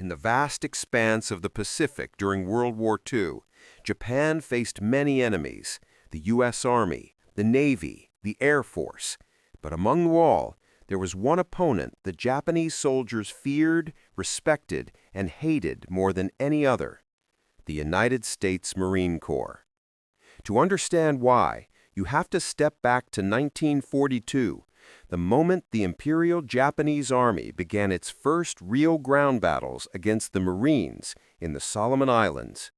In the vast expanse of the Pacific during World War II, Japan faced many enemies: the U.S. Army, the Navy, the Air Force. But among them all, there was one opponent the Japanese soldiers feared, respected, and hated more than any other: the United States Marine Corps. To understand why, you have to step back to 1942, the moment the Imperial Japanese Army began its first real ground battles against the Marines in the Solomon Islands.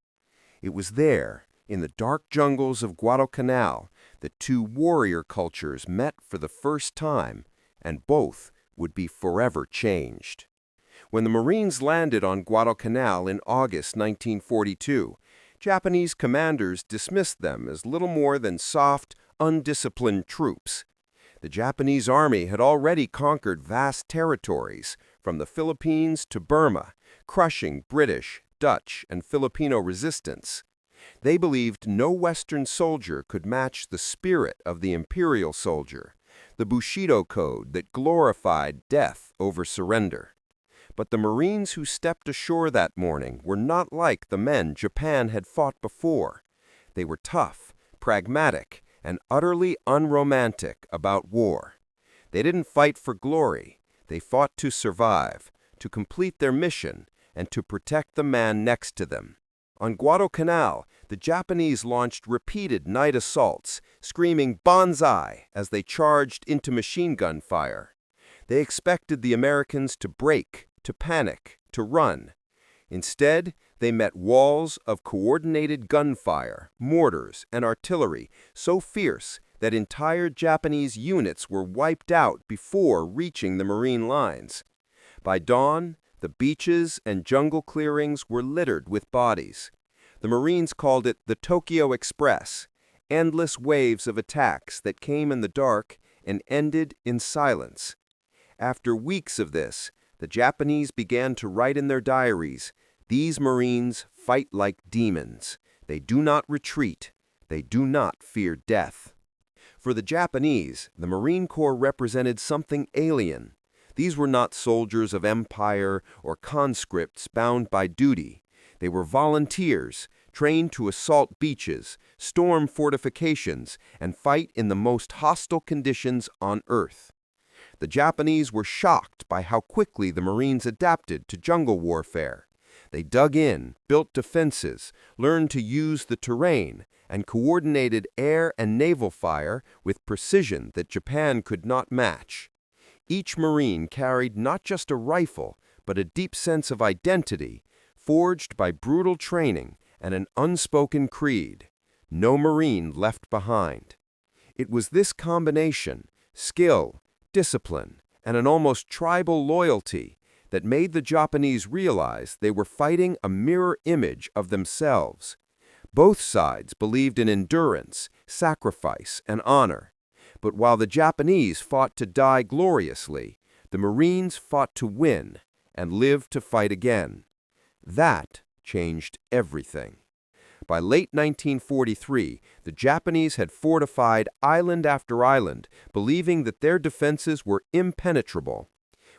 It was there, in the dark jungles of Guadalcanal, that two warrior cultures met for the first time, and both would be forever changed. When the Marines landed on Guadalcanal in August 1942, Japanese commanders dismissed them as little more than soft, undisciplined troops. The Japanese army had already conquered vast territories, from the Philippines to Burma, crushing British, Dutch, and Filipino resistance. They believed no Western soldier could match the spirit of the imperial soldier, the Bushido code that glorified death over surrender. But the Marines who stepped ashore that morning were not like the men Japan had fought before. They were tough, pragmatic, and utterly unromantic about war. They didn't fight for glory. They fought to survive, to complete their mission, and to protect the man next to them. On Guadalcanal, the Japanese launched repeated night assaults, screaming "Banzai" as they charged into machine gun fire. They expected the Americans to break, to panic, to run. Instead, they met walls of coordinated gunfire, mortars, and artillery so fierce that entire Japanese units were wiped out before reaching the Marine lines. By dawn, the beaches and jungle clearings were littered with bodies. The Marines called it the Tokyo Express, endless waves of attacks that came in the dark and ended in silence. After weeks of this, the Japanese began to write in their diaries, "These Marines fight like demons. They do not retreat. They do not fear death." For the Japanese, the Marine Corps represented something alien. These were not soldiers of empire or conscripts bound by duty. They were volunteers, trained to assault beaches, storm fortifications, and fight in the most hostile conditions on Earth. The Japanese were shocked by how quickly the Marines adapted to jungle warfare. They dug in, built defenses, learned to use the terrain, and coordinated air and naval fire with precision that Japan could not match. Each Marine carried not just a rifle, but a deep sense of identity, forged by brutal training and an unspoken creed: no Marine left behind. It was this combination, skill, discipline, and an almost tribal loyalty, that made the Japanese realize they were fighting a mirror image of themselves. Both sides believed in endurance, sacrifice, and honor. But while the Japanese fought to die gloriously, the Marines fought to win and live to fight again. That changed everything. By late 1943, the Japanese had fortified island after island, believing that their defenses were impenetrable.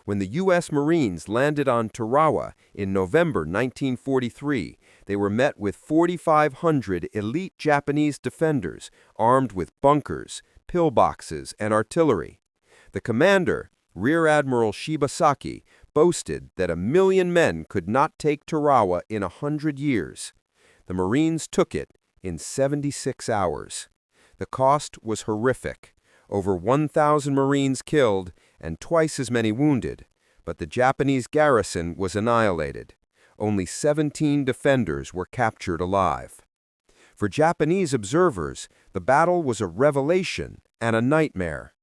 When the U.S. Marines landed on Tarawa in November 1943, they were met with 4,500 elite Japanese defenders armed with bunkers, pillboxes, and artillery. The commander, Rear Admiral Shibasaki, boasted that 1,000,000 men could not take Tarawa in 100 years. The Marines took it in 76 hours. The cost was horrific: over 1,000 Marines killed and twice as many wounded, but the Japanese garrison was annihilated. Only 17 defenders were captured alive. For Japanese observers, the battle was a revelation and a nightmare.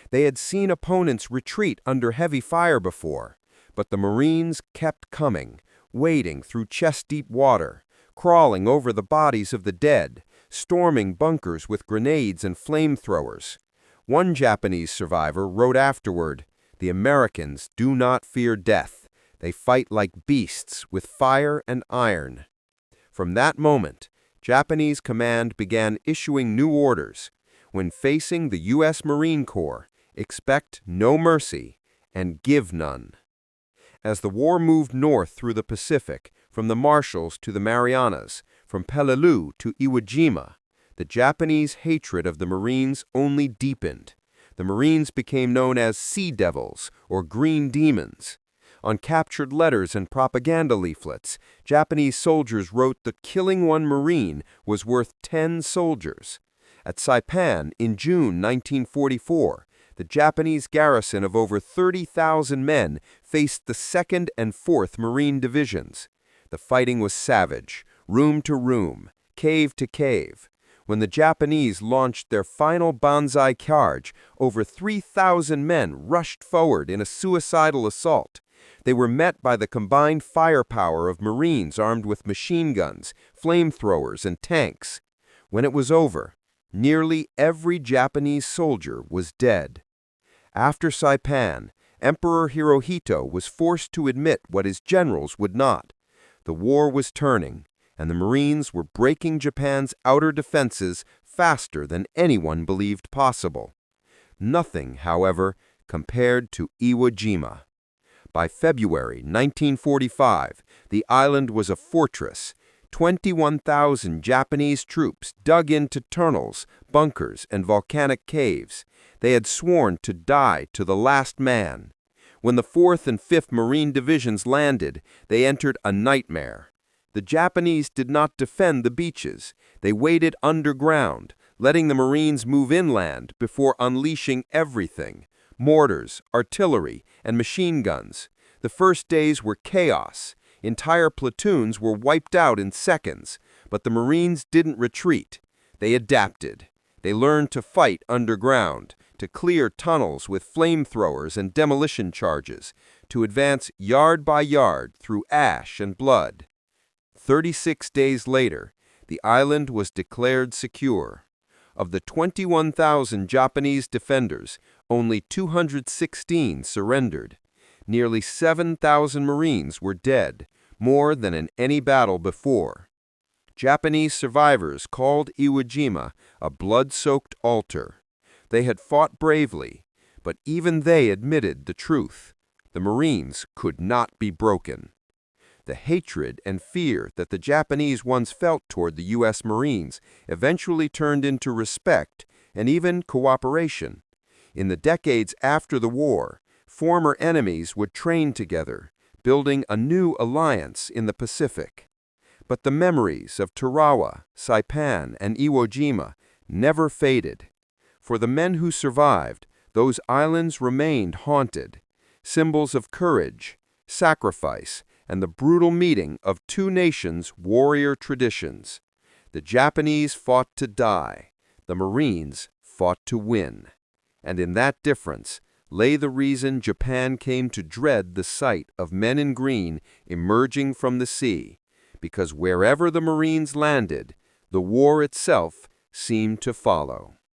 They had seen opponents retreat under heavy fire before, but the Marines kept coming, wading through chest-deep water, crawling over the bodies of the dead, storming bunkers with grenades and flamethrowers. One Japanese survivor wrote afterward, "The Americans do not fear death. They fight like beasts with fire and iron." From that moment, Japanese command began issuing new orders. When facing the U.S. Marine Corps, expect no mercy and give none. As the war moved north through the Pacific, from the Marshalls to the Marianas, from Peleliu to Iwo Jima, the Japanese hatred of the Marines only deepened. The Marines became known as Sea Devils or Green Demons. On captured letters and propaganda leaflets, Japanese soldiers wrote that killing one Marine was worth 10 soldiers. At Saipan in June 1944, the Japanese garrison of over 30,000 men faced the 2nd and 4th Marine Divisions. The fighting was savage, room to room, cave to cave. When the Japanese launched their final banzai charge, over 3,000 men rushed forward in a suicidal assault. They were met by the combined firepower of Marines armed with machine guns, flamethrowers, and tanks. When it was over, nearly every Japanese soldier was dead. After Saipan, Emperor Hirohito was forced to admit what his generals would not. The war was turning, and the Marines were breaking Japan's outer defenses faster than anyone believed possible. Nothing, however, compared to Iwo Jima. By February 1945, the island was a fortress. 21,000 Japanese troops dug into tunnels, bunkers, and volcanic caves. They had sworn to die to the last man. When the 4th and 5th Marine Divisions landed, they entered a nightmare. The Japanese did not defend the beaches. They waited underground, letting the Marines move inland before unleashing everything: mortars, artillery, and machine guns. The first days were chaos. Entire platoons were wiped out in seconds, but the Marines didn't retreat. They adapted. They learned to fight underground, to clear tunnels with flamethrowers and demolition charges, to advance yard by yard through ash and blood. 36 days later, the island was declared secure. Of the 21,000 Japanese defenders, only 216 surrendered. Nearly 7,000 Marines were dead, more than in any battle before. Japanese survivors called Iwo Jima a blood-soaked altar. They had fought bravely, but even they admitted the truth: the Marines could not be broken. The hatred and fear that the Japanese once felt toward the U.S. Marines eventually turned into respect and even cooperation. In the decades after the war, former enemies would train together, building a new alliance in the Pacific. But the memories of Tarawa, Saipan, and Iwo Jima never faded. For the men who survived, those islands remained haunted, symbols of courage, sacrifice, and the brutal meeting of two nations' warrior traditions. The Japanese fought to die, the Marines fought to win. And in that difference lay the reason Japan came to dread the sight of men in green emerging from the sea, because wherever the Marines landed, the war itself seemed to follow.